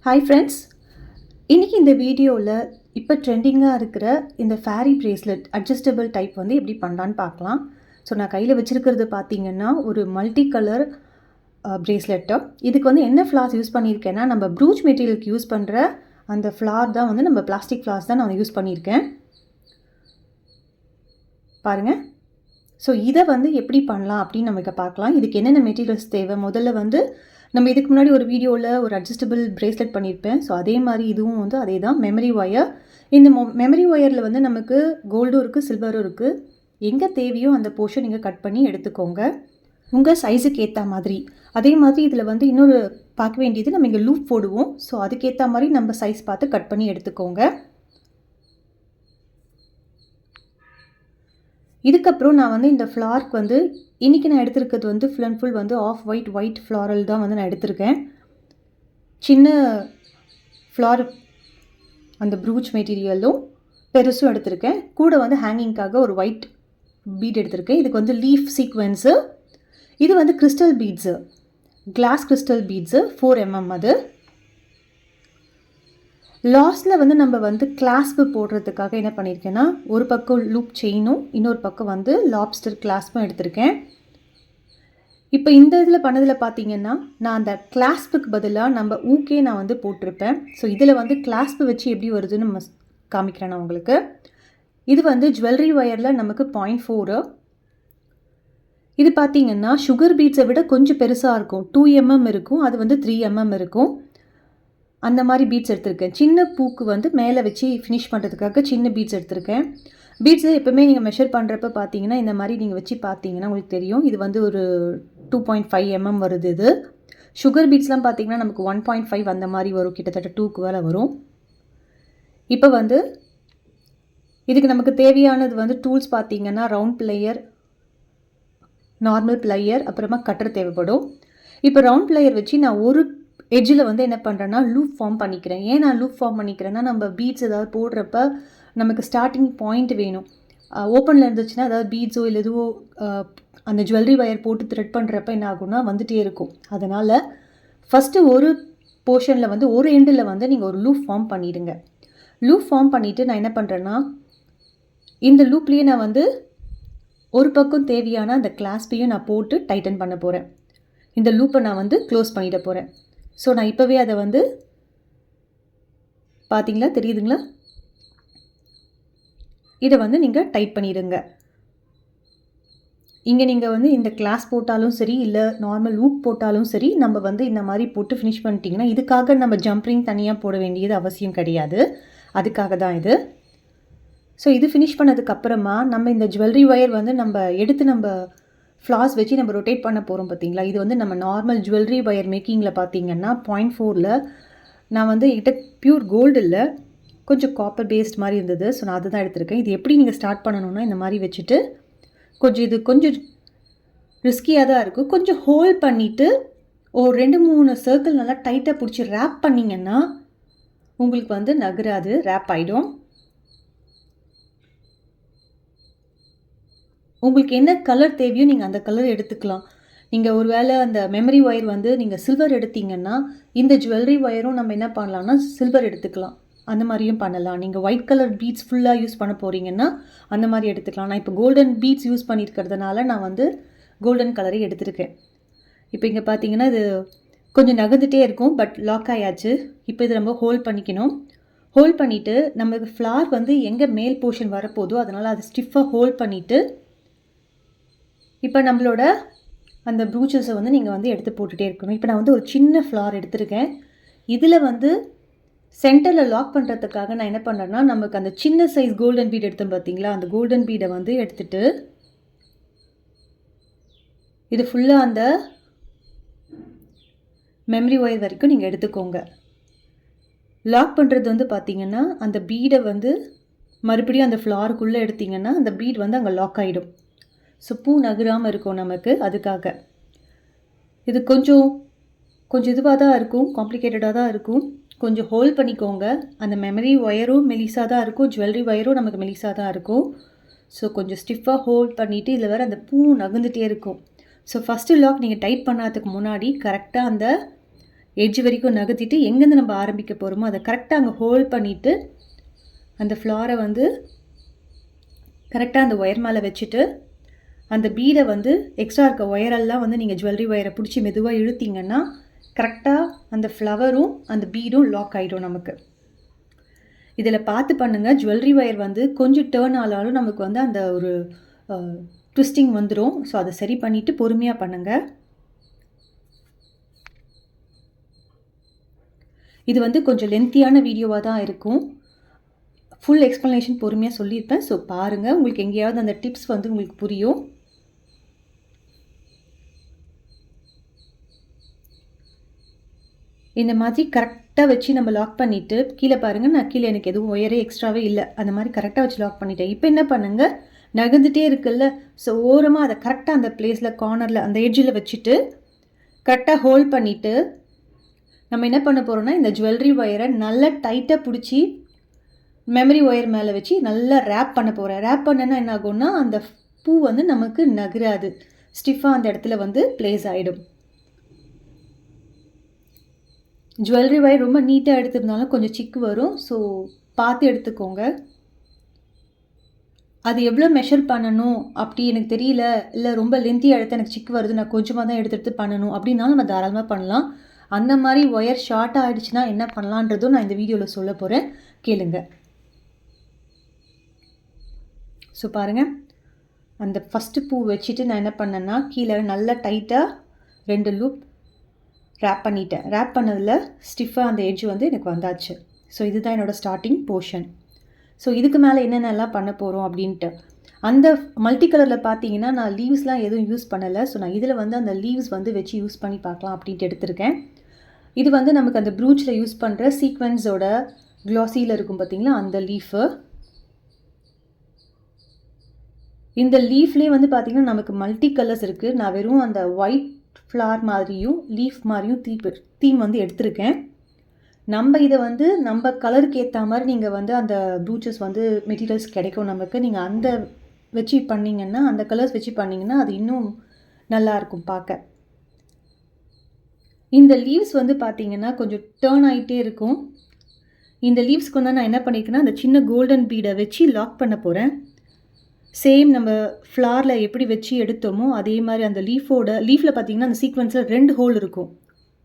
Hi friends, இன்றைக்கி இந்த வீடியோவில் இப்போ ட்ரெண்டிங்காக இருக்கிற இந்த ஃபேரி பிரேஸ்லெட் அட்ஜஸ்டபிள் டைப் வந்து எப்படி பண்ணலான்னு பார்க்கலாம். ஸோ நான் கையில் வச்சுருக்கிறது பார்த்திங்கன்னா ஒரு மல்டி கலர் பிரேஸ்லெட்டு. இதுக்கு வந்து என்ன ஃப்ளார்ஸ் யூஸ் பண்ணியிருக்கேன்னா, நம்ம ப்ரூச் மெட்டீரியலுக்கு யூஸ் பண்ணுற அந்த ஃப்ளார் தான் வந்து, நம்ம பிளாஸ்டிக் ஃப்ளார்ஸ் தான் நான் யூஸ் பண்ணியிருக்கேன். பாருங்கள். ஸோ இதை வந்து எப்படி பண்ணலாம் அப்படின்னு நம்ம இப்போ பார்க்கலாம். இதுக்கு என்னென்ன மெட்டீரியல்ஸ் தேவை. முதல்ல வந்து நம்ம இதுக்கு முன்னாடி ஒரு வீடியோவில் ஒரு அட்ஜஸ்டபிள் பிரேஸ்லெட் பண்ணியிருப்பேன். ஸோ அதே மாதிரி இதுவும் வந்து அதே தான், மெமரி ஒயர். இந்த மெமரி ஒயரில் வந்து நமக்கு கோல்டும் இருக்குது, சில்வரும் இருக்குது. எங்கே தேவையோ அந்த போர்ஷன் நீங்கள் கட் பண்ணி எடுத்துக்கோங்க, உங்கள் சைஸுக்கு ஏற்ற மாதிரி. அதே மாதிரி இதில் வந்து இன்னொரு பார்க்க வேண்டியது, நம்ம இங்கே லூப் போடுவோம். ஸோ அதுக்கேற்ற மாதிரி நம்ம சைஸ் பார்த்து கட் பண்ணி எடுத்துக்கோங்க. இதுக்கப்புறம் நான் வந்து இந்த ஃப்ளார்க்கு வந்து இன்றைக்கி நான் எடுத்திருக்கிறது வந்து ஃபுல் அண்ட் ஃபுல் வந்து ஆஃப் ஒயிட் ஃப்ளாரல் தான் வந்து நான் எடுத்திருக்கேன். சின்ன ஃப்ளார் அந்த ப்ரூச் மெட்டீரியலும் பெருசும் எடுத்திருக்கேன். கூட வந்து ஹேங்கிங்காக ஒரு ஒயிட் பீட் எடுத்திருக்கேன். இதுக்கு வந்து லீஃப் சீக்வென்ஸு. இது வந்து crystal beads, glass crystal beads 4 mm. அது லாஸ்ட்டில் வந்து நம்ம வந்து கிளாஸ்பு போடுறதுக்காக என்ன பண்ணியிருக்கேன்னா, ஒரு பக்கம் லூப் செயினும் இன்னொரு பக்கம் வந்து லாப்ஸ்டர் கிளாஸ்பும் எடுத்திருக்கேன். இப்போ இந்த இதில் பண்ணதில் பார்த்தீங்கன்னா, நான் அந்த கிளாஸ்புக்கு பதிலாக நம்ம ஊக்கே நான் வந்து போட்டிருப்பேன். ஸோ இதில் வந்து கிளாஸ்பு வச்சு எப்படி வருதுன்னு நம்ம காமிக்கிறேன் நான் உங்களுக்கு. இது வந்து ஜுவல்லரி ஒயரில் நமக்கு 0.4. இது பார்த்தீங்கன்னா சுகர் பீட்ஸை விட கொஞ்சம் பெருசாக இருக்கும். 2 mm இருக்கும், அது வந்து 3 mm இருக்கும். அந்த மாதிரி பீட்ஸ் எடுத்திருக்கேன். சின்ன பூக்கு வந்து மேலே வச்சு ஃபினிஷ் பண்ணுறதுக்காக சின்ன பீட்ஸ் எடுத்திருக்கேன். பீட்ஸில் எப்போவுமே நீங்கள் மெஷர் பண்ணுறப்ப பார்த்தீங்கன்னா, இந்த மாதிரி நீங்கள் வச்சு பார்த்தீங்கன்னா உங்களுக்கு தெரியும். இது வந்து ஒரு 2.5 mm வருது. இது சுகர் பீட்ஸ்லாம் பார்த்தீங்கன்னா நமக்கு 1.5 அந்த மாதிரி வரும், கிட்டத்தட்ட 2க்கு மேலே வரும். இப்போ வந்து இதுக்கு நமக்கு தேவையானது வந்து டூல்ஸ் பார்த்தீங்கன்னா, ரவுண்ட் பிளேயர், நார்மல் பிளேயர், அப்புறமா கட்டர் தேவைப்படும். இப்போ ரவுண்ட் பிளேயர் வச்சு நான் ஒரு எட்ஜில் வந்து என்ன பண்ணுறேன்னா லூப் ஃபார்ம் பண்ணிக்கிறேன். ஏன் நான் லூப் ஃபார்ம் பண்ணிக்கிறேன்னா, நம்ம பீட்ஸ் ஏதாவது போடுறப்ப நமக்கு ஸ்டார்டிங் பாயிண்ட் வேணும். ஓப்பனில் இருந்துச்சுன்னா, அதாவது பீட்ஸோ இல்லை எதுவோ அந்த ஜுவல்லரி ஒயர் போட்டு த்ரெட் பண்ணுறப்ப என்ன ஆகும்னா வந்துகிட்டே இருக்கும். அதனால் ஃபஸ்ட்டு ஒரு போர்ஷனில் வந்து ஒரு எண்டில் வந்து நீங்கள் ஒரு லூப் ஃபார்ம் பண்ணிவிடுங்க. லூப் ஃபார்ம் பண்ணிவிட்டு நான் என்ன பண்ணுறேன்னா, இந்த லூப்லேயே நான் வந்து ஒரு பக்கம் தேவையான அந்த கிளாஸ்பையும் நான் போட்டு டைட்டன் பண்ண போகிறேன். இந்த லூப்பை நான் வந்து க்ளோஸ் பண்ணிட போகிறேன். ஸோ நான் இப்போவே அதை வந்து பார்த்தீங்களா, தெரியுதுங்களா? இதை வந்து நீங்கள் டைட் பண்ணிடுங்க. இங்கே நீங்கள் வந்து இந்த கிளாஸ் போட்டாலும் சரி, இல்லை நார்மல் லூப் போட்டாலும் சரி, நம்ம வந்து இந்த மாதிரி போட்டு ஃபினிஷ் பண்ணிட்டீங்கன்னா, இதுக்காக நம்ம ஜம்ப்ரிங் தனியாக போட வேண்டியது அவசியம் கிடையாது. அதுக்காக தான் இது. ஸோ இது ஃபினிஷ் பண்ணதுக்கப்புறமா நம்ம இந்த ஜுவல்லரி ஒயர் வந்து நம்ம எடுத்து நம்ம ஃப்ளார்ஸ் வச்சு நம்ம ரொட்டேட் பண்ண போகிறோம் பார்த்தீங்களா. இது வந்து நம்ம நார்மல் ஜுவல்லரி ஒயர் மேக்கிங்கில் பார்த்தீங்கன்னா 0.4ல் நான் வந்து என்கிட்ட பியூர் கோல்டு இல்லை, கொஞ்சம் காப்பர் பேஸ்ட் மாதிரி இருந்தது. ஸோ நான் அதுதான் எடுத்திருக்கேன். இது எப்படி நீங்கள் ஸ்டார்ட் பண்ணணுன்னா, இந்த மாதிரி வச்சுட்டு இது கொஞ்சம் ரிஸ்கியாக தான் இருக்கும். கொஞ்சம் ஹோல்ட் பண்ணிவிட்டு ஒரு 2-3 சர்க்கிள் நல்லா டைட்டாக பிடிச்சி ரேப் பண்ணிங்கன்னா உங்களுக்கு வந்து நகராது, ரேப் ஆகிடும். உங்களுக்கு என்ன கலர் தேவையோ நீங்கள் அந்த கலர் எடுத்துக்கலாம். நீங்கள் ஒரு வேளை அந்த மெமரி ஒயர் வந்து நீங்கள் சில்வர் எடுத்தீங்கன்னா, இந்த ஜுவல்லரி ஒயரும் நம்ம என்ன பண்ணலாம்னா சில்வர் எடுத்துக்கலாம். அந்த மாதிரியும் பண்ணலாம். நீங்கள் ஒயிட் கலர் பீட்ஸ் ஃபுல்லாக யூஸ் பண்ண போகிறீங்கன்னா அந்த மாதிரி எடுத்துக்கலாம். நான் இப்போ கோல்டன் பீட்ஸ் யூஸ் பண்ணியிருக்கிறதுனால நான் வந்து கோல்டன் கலரை எடுத்திருக்கேன். இப்போ இங்கே பார்த்தீங்கன்னா இது கொஞ்சம் நகர்ந்துகிட்டே இருக்கும், பட் லாக் ஆயாச்சு. இப்போ இது நம்ம ஹோல்ட் பண்ணிக்கணும். ஹோல்ட் பண்ணிவிட்டு நமக்கு ஃப்ளார் வந்து எங்கே மேல் போர்ஷன் வரப்போதோ அதனால் அதை ஸ்டிஃபாக ஹோல்ட் பண்ணிவிட்டு இப்போ நம்மளோட அந்த ப்ரூச்சஸை வந்து நீங்கள் வந்து எடுத்து போட்டுகிட்டே இருக்கணும். இப்போ நான் வந்து ஒரு சின்ன ஃப்ளார் எடுத்திருக்கேன். இதில் வந்து சென்டரில் லாக் பண்ணுறதுக்காக நான் என்ன பண்ணுறேன்னா, நமக்கு அந்த சின்ன சைஸ் கோல்டன் பீட் எடுத்தோம் பார்த்தீங்களா, அந்த கோல்டன் பீடை வந்து எடுத்துகிட்டு இது ஃபுல்லாக அந்த மெமரி ஒயர் வரைக்கும் நீங்கள் எடுத்துக்கோங்க. லாக் பண்ணுறது வந்து பார்த்திங்கன்னா, அந்த பீடை வந்து மறுபடியும் அந்த ஃப்ளாருக்குள்ளே எடுத்திங்கன்னா அந்த பீட் வந்து அங்கே லாக் ஆகிடும். ஸோ பூ நகராமல் இருக்கும் நமக்கு. அதுக்காக இது கொஞ்சம் இதுவாக தான் இருக்கும், காம்ப்ளிகேட்டடாக தான் இருக்கும். கொஞ்சம் ஹோல்ட் பண்ணிக்கோங்க. அந்த மெமரி ஒயரும் மெலிசாக தான் இருக்கும், ஜுவல்லரி ஒயரும் நமக்கு மெலிசாக தான் இருக்கும். ஸோ கொஞ்சம் ஸ்டிஃபாக ஹோல்ட் பண்ணிவிட்டு இதில் வேறு அந்த பூ நகர்ந்துகிட்டே இருக்கும். ஸோ ஃபஸ்ட்டு லாக் நீங்கள் டைட் பண்ணாததுக்கு முன்னாடி கரெக்டாக அந்த எட்ஜ் வரைக்கும் நகர்த்திட்டு எங்கேருந்து நம்ம ஆரம்பிக்க போகிறோமோ அதை கரெக்டாக அங்கே ஹோல்ட் பண்ணிவிட்டு அந்த ஃப்ளாரை வந்து கரெக்டாக அந்த ஒயர் மேலே வச்சுட்டு அந்த பீடை வந்து எக்ஸ்ட்ரா இருக்க ஒயரெல்லாம் வந்து நீங்கள் ஜுவல்லரி ஒயரை பிடிச்சி மெதுவாக இழுத்தீங்கன்னா கரெக்டாக அந்த ஃப்ளவரும் அந்த பீடும் லாக் ஆகிடும் நமக்கு. இதில் பார்த்து பண்ணுங்கள். ஜுவல்லரி ஒயர் வந்து கொஞ்சம் டேர்ன் ஆனாலும் நமக்கு வந்து அந்த ஒரு ட்விஸ்டிங் வந்துடும். ஸோ அதை சரி பண்ணிவிட்டு பொறுமையாக பண்ணுங்கள். இது வந்து கொஞ்சம் லென்த்தியான வீடியோவாக தான் இருக்கும். ஃபுல் எக்ஸ்ப்ளனேஷன் பொறுமையாக சொல்லியிருப்பேன். ஸோ பாருங்கள், உங்களுக்கு எங்கேயாவது அந்த டிப்ஸ் வந்து உங்களுக்கு புரியும். இந்த மாதிரி கரெக்டாக வச்சு நம்ம லாக் பண்ணிவிட்டு கீழே பாருங்கள், நான் கீழே எனக்கு எதுவும் ஒயரே எக்ஸ்ட்ராவே இல்லை, அந்த மாதிரி கரெக்டாக வச்சு லாக் பண்ணிட்டேன். இப்போ என்ன பண்ணுங்கள், நகர்ந்துட்டே இருக்குல்ல, ஸோ ஓரமாக அதை கரெக்டாக அந்த பிளேஸில் கார்னரில் அந்த எட்ஜில் வச்சுட்டு கரெக்டாக ஹோல்ட் பண்ணிவிட்டு நம்ம என்ன பண்ண போகிறோம்னா இந்த ஜுவல்லரி ஒயரை நல்லா டைட்டாக பிடிச்சி மெமரி ஒயர் மேலே வச்சு நல்லா ரேப் பண்ண போகிறேன். ரேப் பண்ணனா என்ன ஆகும்னா அந்த பூ வந்து நமக்கு நகராது, ஸ்டிஃபாக அந்த இடத்துல வந்து பிளேஸ் ஆகிடும். ஜுவல்லரி ஒயர் ரொம்ப நீட்டாக எடுத்திருந்தாலும் கொஞ்சம் சிக்கு வரும். ஸோ பார்த்து எடுத்துக்கோங்க. அது எவ்வளோ மெஷர் பண்ணணும் அப்படி எனக்கு தெரியல, இல்லை ரொம்ப லென்த்தியாக எடுத்து எனக்கு சிக்கு வருது, நான் கொஞ்சமாக தான் எடுத்து பண்ணணும் அப்படின்னாலும் நம்ம தாராளமாக பண்ணலாம். அந்த மாதிரி ஒயர் ஷார்ட்டாக ஆகிடுச்சுன்னா என்ன பண்ணலான்றதும் நான் இந்த வீடியோவில் சொல்ல போகிறேன், கேளுங்க. ஸோ பாருங்கள், அந்த ஃபஸ்ட்டு பூ வச்சுட்டு நான் என்ன பண்ணேன்னா கீழே நல்லா டைட்டாக 2 லூப் ரேப் பண்ணிட்டேன். ரேப் பண்ணதில் ஸ்டிஃபாக அந்த எட்ஜ் வந்து எனக்கு வந்தாச்சு. ஸோ இதுதான் என்னோடய ஸ்டார்டிங் போர்ஷன். ஸோ இதுக்கு மேலே என்னென்னலாம் பண்ண போகிறோம் அப்படின்ட்டு அந்த மல்டி கலரில் பார்த்தீங்கன்னா நான் லீவ்ஸ்லாம் எதுவும் யூஸ் பண்ணலை. ஸோ நான் இதில் வந்து அந்த லீவ்ஸ் வந்து வச்சு யூஸ் பண்ணி பார்க்கலாம் அப்படின்ட்டு எடுத்திருக்கேன். இது வந்து நமக்கு அந்த ப்ரூச்சில் யூஸ் பண்ணுற சீக்வென்ஸோட க்ளாஸியில் இருக்கும் பார்த்தீங்களா, அந்த லீஃபு. இந்த லீஃப்லேயே வந்து பார்த்திங்கன்னா நமக்கு மல்டி கலர்ஸ் இருக்குது. நான் வெறும் அந்த ஒயிட் ஃப்ளார் மாதிரியும் லீஃப் மாதிரியும் தீம் வந்து எடுத்திருக்கேன். நம்ம இதை வந்து நம்ம கலருக்கு ஏற்ற மாதிரி நீங்கள் வந்து அந்த ப்ரூச்சஸ் வந்து மெட்டீரியல்ஸ் கிடைக்கும் நமக்கு. நீங்கள் அந்த வச்சு பண்ணிங்கன்னா, அந்த கலர்ஸ் வச்சு பண்ணிங்கன்னா அது இன்னும் நல்லாயிருக்கும் பார்க்க. இந்த லீவ்ஸ் வந்து பார்த்திங்கன்னா கொஞ்சம் டேர்ன் ஆகிட்டே இருக்கும். இந்த லீவ்ஸ்க்கு வந்து நான் என்ன பண்ணியிருக்கேன்னா அந்த சின்ன கோல்டன் பீடை வச்சு லாக் பண்ண போகிறேன். சேம் நம்ம ஃப்ளாரில் எப்படி வச்சு எடுத்தோமோ அதே மாதிரி அந்த லீஃபில் பார்த்திங்கன்னா அந்த சீக்வென்ஸில் 2 ஹோல் இருக்கும்.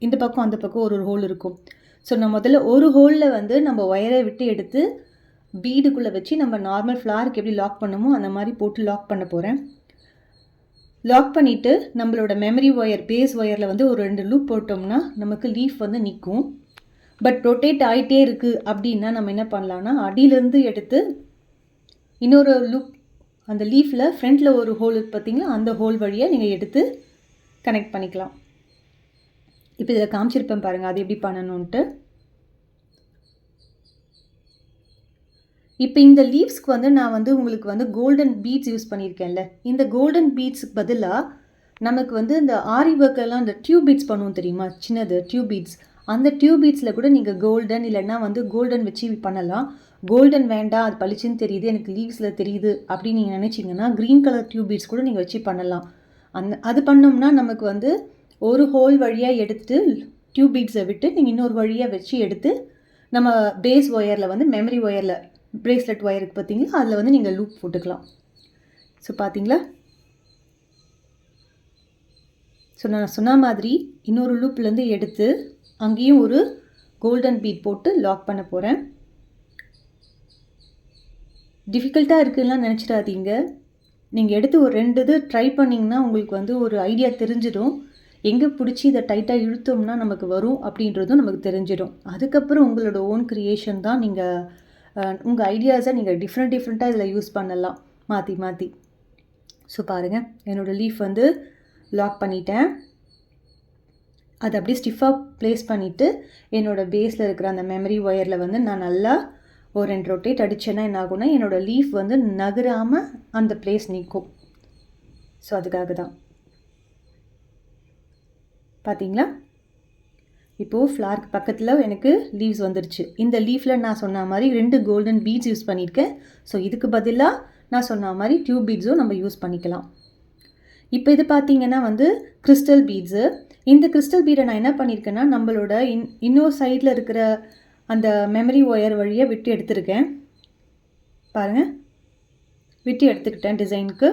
இந்த பக்கம் அந்த பக்கம் ஒரு ஹோல் இருக்கும். ஸோ நான் முதல்ல ஒரு ஹோலில் வந்து நம்ம ஒயரை விட்டு எடுத்து பீடுக்குள்ளே வச்சு நம்ம நார்மல் ஃப்ளாருக்கு எப்படி லாக் பண்ணுமோ அந்த மாதிரி போட்டு லாக் பண்ண போகிறேன். லாக் பண்ணிவிட்டு நம்மளோட மெமரி ஒயர் பேஸ் ஒயரில் வந்து ஒரு 2 லூப் போட்டோம்னா நமக்கு லீஃப் வந்து நிற்கும். பட் ரொட்டேட் ஆகிட்டே இருக்குது அப்படின்னா நம்ம என்ன பண்ணலான்னா அடியிலேருந்து எடுத்து இன்னொரு லூப் அந்த லீஃபில் ஃப்ரண்ட்டில் ஒரு ஹோல் இருக்குது பார்த்திங்களா, அந்த ஹோல் வழியாக நீங்கள் எடுத்து கனெக்ட் பண்ணிக்கலாம். இப்போ இதில் காமிச்சிருப்பேன் பாருங்கள் அது எப்படி பண்ணணுன்ட்டு. இப்போ இந்த லீவ்ஸ்க்கு வந்து நான் வந்து உங்களுக்கு வந்து கோல்டன் பீட்ஸ் யூஸ் பண்ணியிருக்கேன்ல, இந்த கோல்டன் பீட்ஸுக்கு பதிலாக நமக்கு வந்து இந்த ஆரி ஒர்க்கெல்லாம் இந்த டியூப் பீட்ஸ் பண்ணுவோம் தெரியுமா, சின்னது டியூப் பீட்ஸ், அந்த டியூப் பீட்ஸில் கூட நீங்கள் கோல்டன் இல்லைன்னா வந்து கோல்டன் வச்சு பண்ணலாம். கோல்டன் வேண்டாம், அது பளிச்சுன்னு தெரியுது, எனக்கு லீவ்ஸில் தெரியுது அப்படின்னு நீங்கள் நினச்சிங்கன்னா க்ரீன் கலர் டியூப் பீட்ஸ் கூட நீங்கள் வச்சு பண்ணலாம். அது பண்ணோம்னா நமக்கு வந்து ஒரு ஹோல் வழியாக எடுத்துட்டு டியூப் பீட்ஸை விட்டு நீங்கள் இன்னொரு வழியாக வச்சு எடுத்து நம்ம பேஸ் ஒயரில் வந்து மெமரி ஒயரில் பிரேஸ்லெட் ஒயருக்கு பார்த்தீங்களா அதில் வந்து நீங்கள் லூப் போட்டுக்கலாம். ஸோ பார்த்தீங்களா, ஸோ நான் சொன்ன மாதிரி இன்னொரு லூப்லேருந்து எடுத்து அங்கேயும் ஒரு கோல்டன் பீட் போட்டு லாக் பண்ண போகிறேன். டிஃபிகல்ட்டாக இருக்குதுலாம் நினச்சிடாதீங்க. நீங்கள் எடுத்து ஒரு 2 இது ட்ரை பண்ணிங்கன்னா உங்களுக்கு வந்து ஒரு ஐடியா தெரிஞ்சிடும். எங்கே பிடிச்சி இதை டைட்டாக இழுத்தோம்னா நமக்கு வரும் அப்படின்றதும் நமக்கு தெரிஞ்சிடும். அதுக்கப்புறம் உங்களோட ஓன் க்ரியேஷன் தான். நீங்கள் உங்கள் ஐடியாஸை நீங்கள் டிஃப்ரெண்ட்டாக இதில் யூஸ் பண்ணலாம் மாற்றி மாற்றி. ஸோ பாருங்கள், என்னோடய லீஃப் வந்து லாக் பண்ணிட்டேன். அதை அப்படியே ஸ்டிஃபாக ப்ளேஸ் பண்ணிவிட்டு என்னோடய பேஸில் இருக்கிற அந்த மெமரி ஒயரில் வந்து நான் நல்லா ஒரு 2 ரொட்டேட் அடித்தேன்னா என்ன ஆகும்னா என்னோடய லீஃப் வந்து நகராமல் அந்த பிளேஸ் நிற்கும். ஸோ அதுக்காக தான். பார்த்தீங்களா, இப்போது ஃப்ளார்க்கு பக்கத்தில் எனக்கு லீவ்ஸ் வந்துருச்சு. இந்த லீஃபில் நான் சொன்ன மாதிரி 2 கோல்டன் பீட்ஸ் யூஸ் பண்ணியிருக்கேன். ஸோ இதுக்கு பதிலாக நான் சொன்ன மாதிரி டியூப் பீட்ஸும் நம்ம யூஸ் பண்ணிக்கலாம். இப்போ இது பார்த்திங்கன்னா வந்து கிறிஸ்டல் பீட்ஸு. இந்த கிறிஸ்டல் பீடை நான் என்ன பண்ணியிருக்கேன்னா நம்மளோட இன்னொரு சைடில் இருக்கிற அந்த மெமரி ஒயர் வழியாக விட்டு எடுத்திருக்கேன். பாருங்கள், விட்டு எடுத்துக்கிட்டேன் டிசைனுக்கு.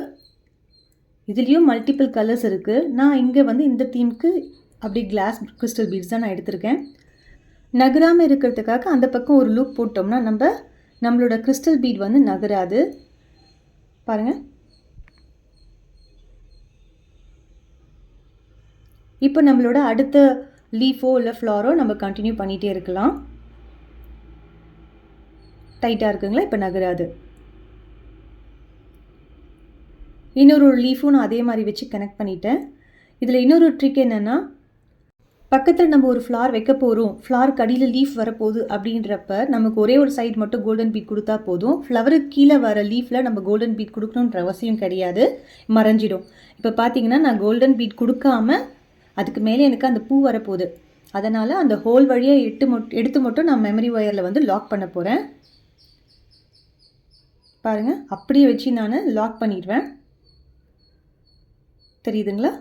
இதுலேயும் மல்டிபிள் கலர்ஸ் இருக்குது. நான் இங்கே வந்து இந்த தீமுக்கு அப்படி கிளாஸ் கிறிஸ்டல் பீட்ஸ் தான் நான் எடுத்திருக்கேன். நகராமல் இருக்கிறதுக்காக அந்த பக்கம் ஒரு லூப் போட்டோம்னா நம்மளோட கிறிஸ்டல் பீட் வந்து நகராது. பாருங்கள், இப்போ நம்மளோட அடுத்த லீஃபோ இல்லை ஃப்ளாரோ நம்ம கண்டினியூ பண்ணிகிட்டே இருக்கலாம். டைட்டாக இருக்குங்களா? இப்போ நகராது. இன்னொரு லீஃபும் நான் அதே மாதிரி வச்சு கனெக்ட் பண்ணிட்டேன். இதில் இன்னொரு ட்ரிக் என்னென்னா, பக்கத்தில் நம்ம ஒரு ஃப்ளார் வைக்க போகிறோம், ஃப்ளாருக்கு அடியில் லீஃப் வரப்போகுது அப்படின்றப்ப நமக்கு ஒரே ஒரு சைடு மட்டும் கோல்டன் பீட் கொடுத்தா போதும். ஃப்ளவருக்கு கீழே வர லீஃபில் நம்ம கோல்டன் பீட் கொடுக்கணுன்ற அவசியம் கிடையாது, மறைஞ்சிடும். இப்போ பார்த்தீங்கன்னா நான் கோல்டன் பீட் கொடுக்காம அதுக்கு மேலே எனக்கு அந்த பூ வரப்போகுது. அதனால் அந்த ஹோல் வழியாக எடுத்து மட்டும் நான் மெமரி ஒயரில் வந்து லாக் பண்ண போகிறேன். பாருங்கள், அப்படியே வச்சு நான் லாக் பண்ணிடுவேன். தெரியுதுங்களா?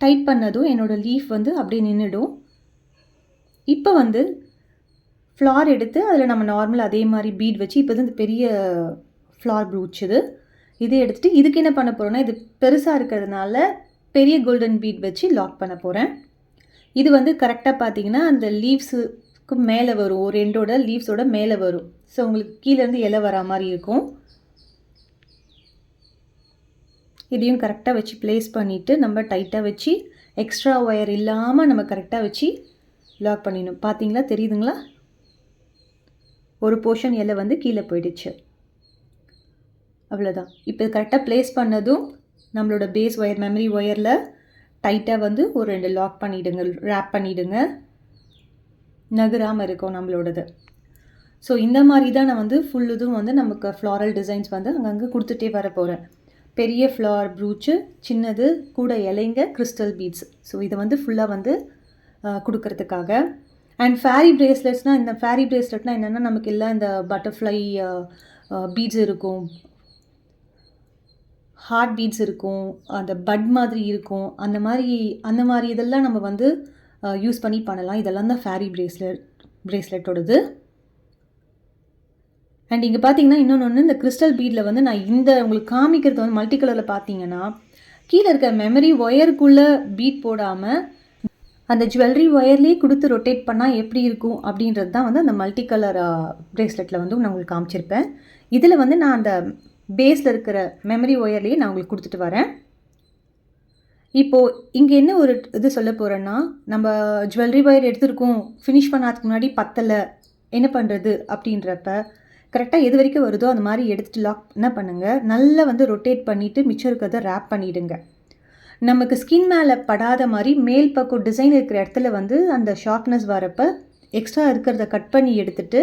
டைட் பண்ணதும் என்னோடய லீஃப் வந்து அப்படியே நின்றுடும். இப்போ வந்து ஃப்ளார் எடுத்து அதில் நம்ம நார்மல் அதே மாதிரி பீட் வச்சு, இப்போ வந்து பெரிய ஃப்ளார் ப்ரூச் இதை எடுத்துகிட்டு இதுக்கு என்ன பண்ண போகிறோன்னா, இது பெருசாக இருக்கிறதுனால பெரிய கோல்டன் பீட் வச்சு லாக் பண்ண போகிறேன். இது வந்து கரெக்டாக பார்த்தீங்கன்னா அந்த லீவ்ஸுக்கு மேலே வரும், ஒரு ரெண்டோட லீவ்ஸோட மேலே வரும். ஸோ உங்களுக்கு கீழேருந்து இலை வரா மாதிரி இருக்கும். இதையும் கரெக்டாக வச்சு ப்ளேஸ் பண்ணிவிட்டு நம்ம டைட்டாக வச்சு எக்ஸ்ட்ரா ஒயர் இல்லாமல் நம்ம கரெக்டாக வச்சு லாக் பண்ணிடணும். பார்த்தீங்களா? தெரியுதுங்களா? ஒரு போர்ஷன் இலை வந்து கீழே போயிடுச்சு. அவ்வளோதான். இப்போ கரெக்டாக ப்ளேஸ் பண்ணதும் நம்மளோட பேஸ் ஒயர் மெமரி ஒயரில் டைட்டாக வந்து ஒரு 2 லாக் பண்ணிவிடுங்க, ரேப் பண்ணிவிடுங்க. நகராமல் இருக்கும் நம்மளோடது. ஸோ இந்த மாதிரி தான் நான் வந்து ஃபுல்லுதும் வந்து நமக்கு ஃப்ளாரல் டிசைன்ஸ் வந்து அங்கங்கே கொடுத்துட்டே வர போகிறேன். பெரிய ஃப்ளார் ப்ரூச்சு, சின்னது கூட இலைங்க, கிறிஸ்டல் பீட்ஸ். ஸோ இதை வந்து ஃபுல்லாக வந்து கொடுக்கறதுக்காக. அண்ட் ஃபேரி பிரேஸ்லெட்ஸ்னால், இந்த ஃபேரி பிரேஸ்லெட்னால் என்னென்னா, நமக்கு எல்லாம் இந்த பட்டர்ஃப்ளை பீட்ஸ் இருக்கும், ஹார்ட் பீட்ஸ் இருக்கும், அந்த பட் மாதிரி இருக்கும், அந்த மாதிரி இதெல்லாம் நம்ம வந்து யூஸ் பண்ணி பண்ணலாம். இதெல்லாம் தான் ஃபேரி பிரேஸ்லெட்டோடது. அண்ட் இங்கே பார்த்தீங்கன்னா இன்னொன்று, இந்த கிறிஸ்டல் பீடில் வந்து நான் உங்களுக்கு காமிக்கிறது வந்து மல்டி கலரில் பார்த்தீங்கன்னா, கீழே இருக்க மெமரி ஒயருக்குள்ளே பீட் போடாமல் அந்த ஜுவல்லரி ஒயர்லேயே கொடுத்து ரொட்டேட் பண்ணால் எப்படி இருக்கும் அப்படின்றது தான் வந்து அந்த மல்டி கலர் பிரேஸ்லெட்டில் வந்து நான் உங்களுக்கு காமிச்சிருப்பேன். இதில் வந்து நான் அந்த பேஸில் இருக்கிற மெமரி ஒயர்லேயே நான் உங்களுக்கு கொடுத்துட்டு வரேன். இப்போது இங்கே என்ன ஒரு இது சொல்ல போகிறேன்னா, நம்ம ஜுவல்லரி ஒயர் எடுத்துருக்கோம், ஃபினிஷ் பண்ணாததுக்கு முன்னாடி பத்தலை, என்ன பண்ணுறது அப்படின்றப்ப கரெக்டாக எது வரைக்கும் வருதோ அந்த மாதிரி எடுத்துகிட்டு லாக் என்ன பண்ணுங்கள், நல்லா வந்து ரொட்டேட் பண்ணிவிட்டு மிச்சம் இருக்கிறத ரேப் பண்ணிவிடுங்க. நமக்கு ஸ்கின் மேலே படாத மாதிரி மேல் பக்கம் டிசைன் இருக்கிற இடத்துல வந்து அந்த ஷார்ப்னஸ் வரப்போ எக்ஸ்ட்ரா இருக்கிறத கட் பண்ணி எடுத்துகிட்டு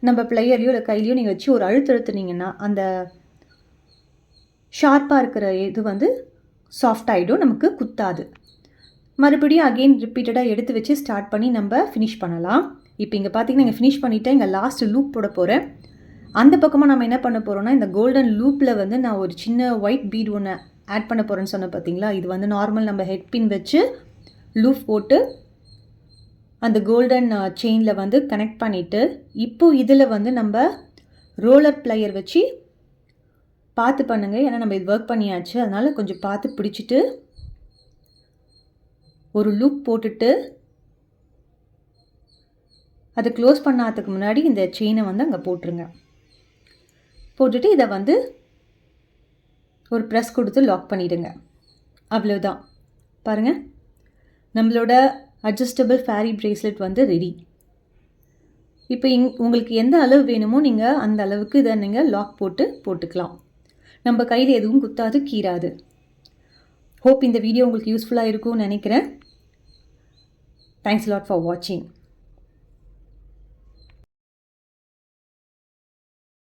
நம்ம ப்ளையர்லையோ இல்லை கையிலையோ நீங்கள் வச்சு ஒரு அழுத்தினீங்கன்னா அந்த ஷார்ப்பாக இருக்கிற இது வந்து சாஃப்ட் ஆகிடும், நமக்கு குத்தாது. மறுபடியும் அகெயின் ரிப்பீட்டடாக எடுத்து வச்சு ஸ்டார்ட் பண்ணி நம்ம ஃபினிஷ் பண்ணலாம். இப்போ இங்கே பார்த்தீங்கன்னா இங்கே ஃபினிஷ் பண்ணிவிட்டு இங்கே லாஸ்ட்டு லூப் போட போகிறேன். அந்த பக்கமாக நம்ம என்ன பண்ண போகிறோம்னா, இந்த கோல்டன் லூப்பில் வந்து நான் ஒரு சின்ன ஒயிட் பீட் ஒன்று ஆட் பண்ண போகிறேன்னு சொன்னேன் பார்த்தீங்களா. இது வந்து நார்மல் நம்ம ஹெட் பின் வச்சு லூப் போட்டு அந்த கோல்டன் செயினில் வந்து கனெக்ட் பண்ணிவிட்டு, இப்போது இதில் வந்து நம்ம ரோலர் ப்ளையர் வச்சு பார்த்து பண்ணுங்கள். ஏன்னா நம்ம இது ஒர்க் பண்ணியாச்சு, அதனால் கொஞ்சம் பார்த்து பிடிச்சிட்டு ஒரு லூப் போட்டுட்டு அதை க்ளோஸ் பண்ணாததுக்கு முன்னாடி இந்த செயினை வந்து அங்கே போட்டுருங்க. போட்டுட்டு இதை வந்து ஒரு ப்ரெஸ் கொடுத்து லாக் பண்ணிவிடுங்க. அவ்வளோதான். பாருங்கள், நம்மளோட அட்ஜஸ்டபிள் ஃபேரி பிரேஸ்லெட் வந்து ரெடி. இப்போ உங்களுக்கு எந்த அளவு வேணுமோ நீங்கள் அந்த அளவுக்கு இதை நீங்கள் லாக் போட்டுக்கலாம். நம்ம கையில் எதுவும் குத்தாது, கீறாது. ஹோப் இந்த வீடியோ உங்களுக்கு யூஸ்ஃபுல்லாக இருக்கும்னு நினைக்கிறேன். தேங்க்ஸ் லாட் ஃபார் வாட்சிங்.